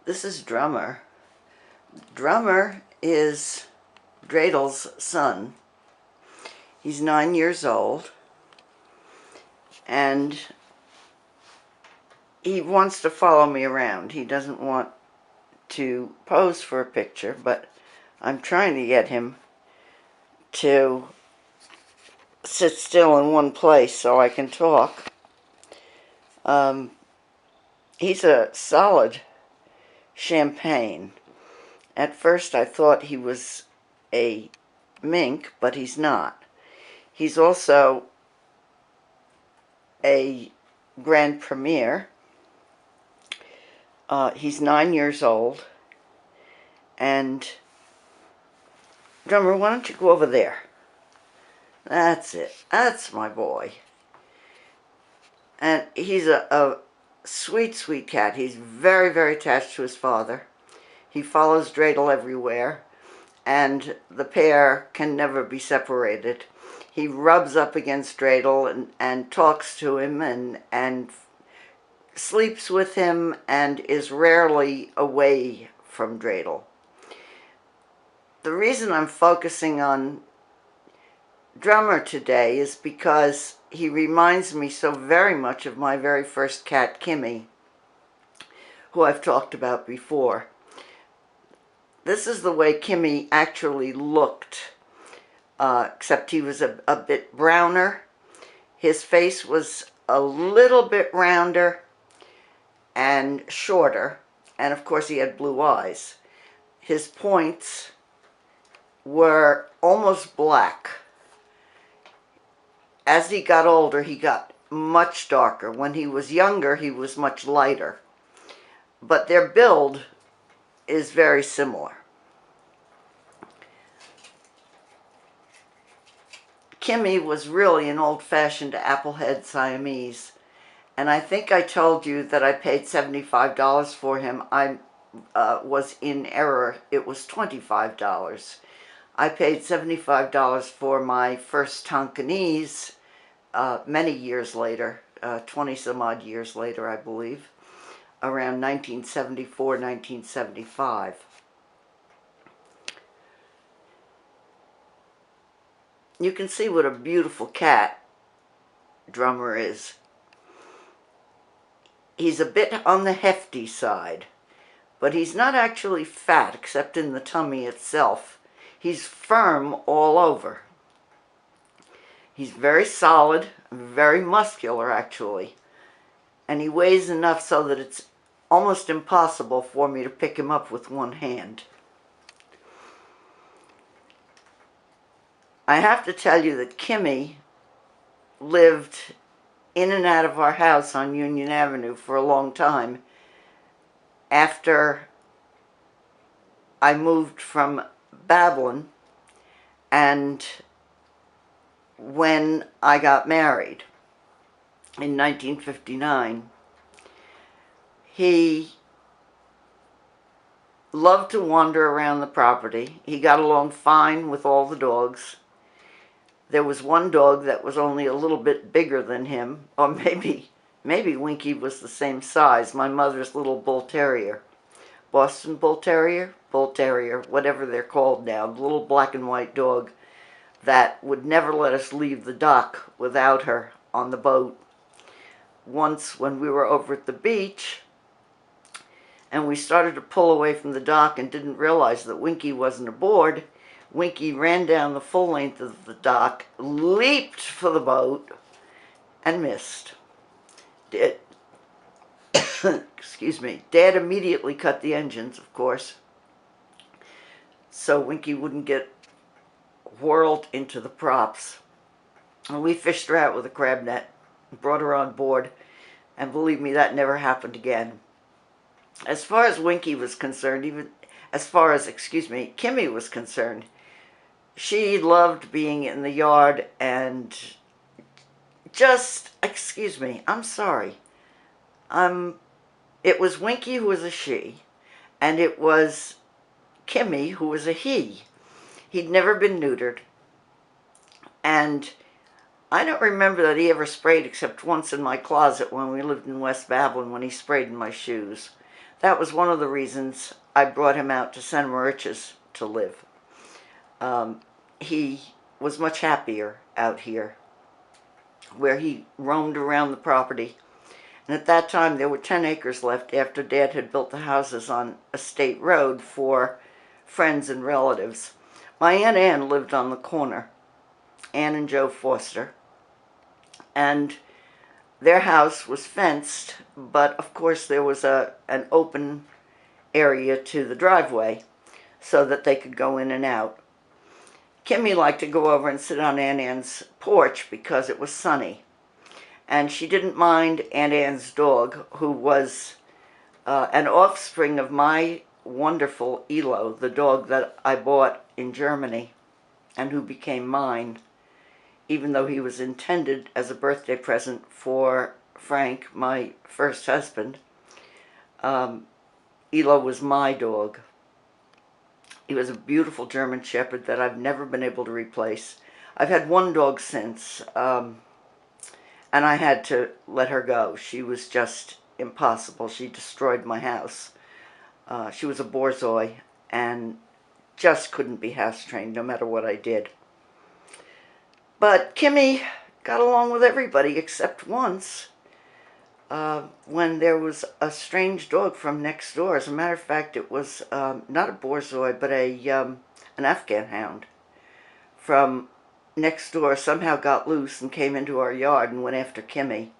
This is Drummer. Drummer is Draydl's son. He's 9 years old, and he wants to follow me around. He doesn't want to pose for a picture, but I'm trying to get him to sit still in one place so I can talk. He's a solid champagne. At first I thought he was a mink, but he's not. He's also a Grand Premier. He's 9 years old. And Drummer, why don't you go over there? That's it. That's my boy. And he's a sweet, sweet cat. He's very, very attached to his father. He follows Draydl everywhere, and the pair can never be separated. He rubs up against Draydl and talks to him and sleeps with him and is rarely away from Draydl. The reason I'm focusing on Drummer today is because he reminds me so very much of my very first cat, Kimi, who I've talked about before. This is the way Kimi actually looked, except he was a bit browner. His face was a little bit rounder and shorter, and of course he had blue eyes. His points were almost black. As he got older, he got much darker. When he was younger, he was much lighter. But their build is very similar. Kimi was really an old-fashioned applehead Siamese, and I think I told you that I paid $75 for him. I was in error. It was $25. I paid $75 for my first Tonkinese many years later, 20-some-odd years later, I believe, around 1974, 1975. You can see what a beautiful cat Drummer is. He's a bit on the hefty side, but he's not actually fat except in the tummy itself. He's firm all over. He's very solid, very muscular actually, and he weighs enough so that it's almost impossible for me to pick him up with one hand. I have to tell you that Kimi lived in and out of our house on Union Avenue for a long time after I moved from Babylon and when I got married in 1959. He loved to wander around the property. He got along fine with all the dogs. There was one dog that was only a little bit bigger than him, or maybe Winky was the same size, my mother's little bull terrier. Boston bull terrier, whatever they're called now, the little black and white dog that would never let us leave the dock without her on the boat. Once when we were over at the beach and we started to pull away from the dock and didn't realize that Winky wasn't aboard, Winky ran down the full length of the dock, leaped for the boat, and missed. Excuse me. Dad immediately cut the engines, of course, so Winky wouldn't get whirled into the props. And we fished her out with a crab net, brought her on board, and believe me, that never happened again. As far as Winky was concerned, even as far as, Kimi was concerned, she loved being in the yard and just, I'm sorry. It was Winky who was a she, and it was Kimi who was a he. He'd never been neutered, and I don't remember that he ever sprayed except once in my closet when we lived in West Babylon when he sprayed in my shoes. That was one of the reasons I brought him out to Santa Mauritius to live. He was much happier out here, where he roamed around the property. And at that time, there were 10 acres left after Dad had built the houses on a state road for friends and relatives. My Aunt Ann lived on the corner, Ann and Joe Foster, and their house was fenced, but of course there was an open area to the driveway so that they could go in and out. Kimi liked to go over and sit on Aunt Ann's porch because it was sunny. And she didn't mind Aunt Ann's dog, who was an offspring of my wonderful Elo, the dog that I bought in Germany and who became mine, even though he was intended as a birthday present for Frank, my first husband. Elo was my dog. He was a beautiful German Shepherd that I've never been able to replace. I've had one dog since, and I had to let her go. She was just impossible. She destroyed my house. She was a Borzoi and just couldn't be house trained no matter what I did. But Kimi got along with everybody except once, when there was a strange dog from next door. As a matter of fact, it was not a Borzoi, but an Afghan hound from next door. Somehow got loose and came into our yard and went after Kimi.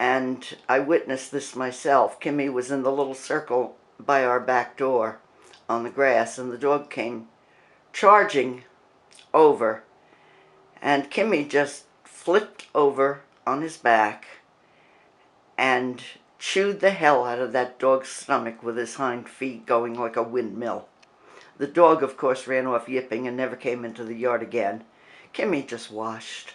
And I witnessed this myself. Kimi was in the little circle by our back door on the grass, and the dog came charging over. And Kimi just flipped over on his back and chewed the hell out of that dog's stomach with his hind feet going like a windmill. The dog, of course, ran off yipping and never came into the yard again. Kimi just washed.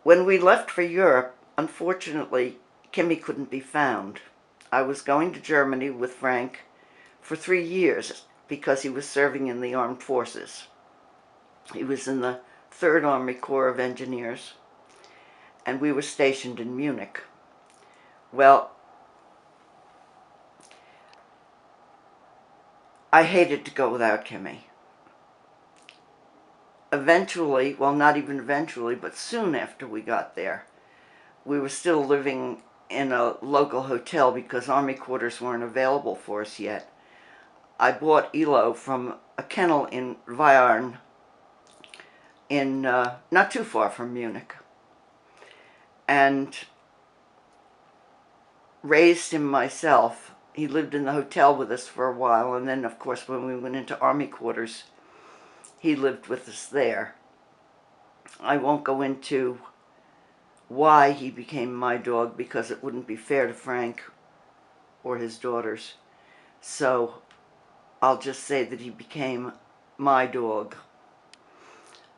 When we left for Europe, unfortunately, Kimi couldn't be found. I was going to Germany with Frank for 3 years because he was serving in the armed forces. He was in the 3rd Army Corps of Engineers, and we were stationed in Munich. Well, I hated to go without Kimi. Eventually, well, not even eventually, but soon after we got there, we were still living in a local hotel because Army quarters weren't available for us yet. I bought Elo from a kennel in Weilern, in not too far from Munich, and raised him myself. He lived in the hotel with us for a while, and then, of course, when we went into Army quarters, he lived with us there. I won't go into why he became my dog because it wouldn't be fair to Frank or his daughters. So I'll just say that he became my dog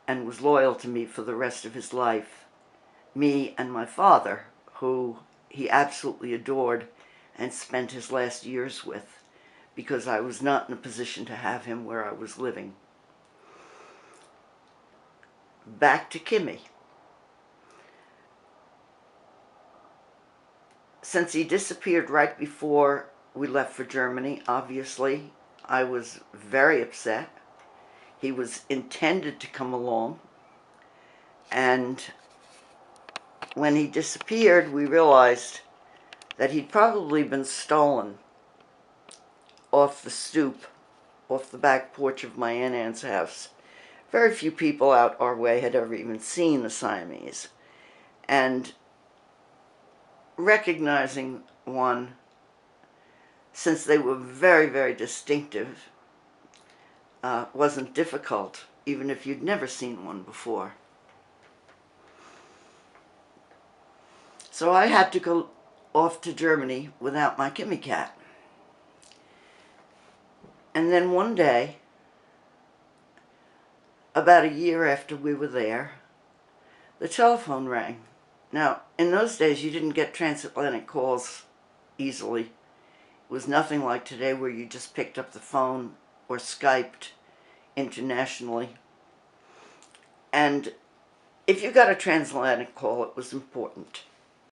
and was loyal to me for the rest of his life. Me and my father, who he absolutely adored and spent his last years with, because I was not in a position to have him where I was living. Back to Kimi. Since he disappeared right before we left for Germany, obviously, I was very upset. He was intended to come along, and when he disappeared, we realized that he'd probably been stolen off the stoop, off the back porch of my Aunt Ann's house. Very few people out our way had ever even seen a Siamese. And recognizing one, since they were very, very distinctive, wasn't difficult, even if you'd never seen one before. So I had to go off to Germany without my Kimi cat. And then one day, about a year after we were there, the telephone rang. Now, in those days, you didn't get transatlantic calls easily. It was nothing like today where you just picked up the phone or Skyped internationally. And if you got a transatlantic call, it was important.